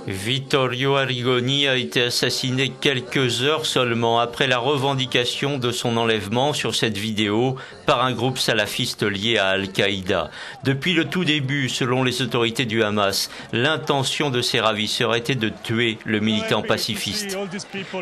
Vittorio Arrigoni a été assassiné quelques heures seulement après la revendication de son enlèvement sur cette vidéo par un groupe salafiste lié à Al-Qaïda. Depuis le tout début, selon les autorités du Hamas, l'intention de ces ravisseurs était de tuer le militant pacifiste.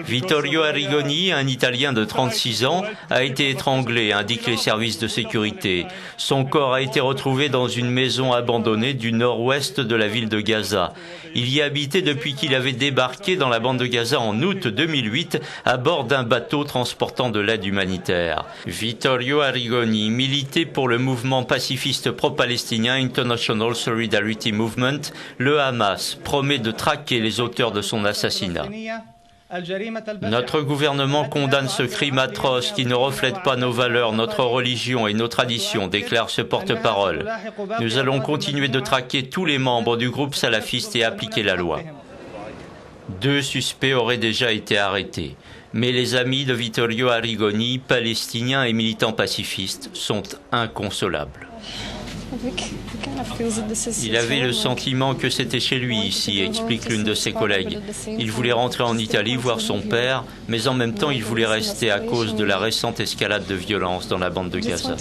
Vittorio Arrigoni, un Italien de 36 ans, a été étranglé, indiquent les services de sécurité. Son corps a été retrouvé dans une maison abandonnée du nord-ouest de la ville de Gaza. Il y habitait depuis qu'il avait débarqué dans la bande de Gaza en août 2008 à bord d'un bateau transportant de l'aide humanitaire. Vittorio Arrigoni militait pour le mouvement pacifiste pro-palestinien International Solidarity Movement. Le Hamas promet de traquer les auteurs de son assassinat. Notre gouvernement condamne ce crime atroce qui ne reflète pas nos valeurs, notre religion et nos traditions, déclare ce porte-parole. Nous allons continuer de traquer tous les membres du groupe salafiste et appliquer la loi. 2 suspects auraient déjà été arrêtés. Mais les amis de Vittorio Arrigoni, palestiniens et militants pacifistes, sont inconsolables. Il avait le sentiment que c'était chez lui ici, explique l'une de ses collègues. Il voulait rentrer en Italie voir son père, mais en même temps il voulait rester à cause de la récente escalade de violence dans la bande de Gaza.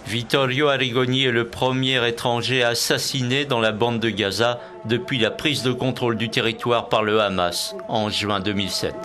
Vittorio Arrigoni est le premier étranger assassiné dans la bande de Gaza depuis la prise de contrôle du territoire par le Hamas en juin 2007.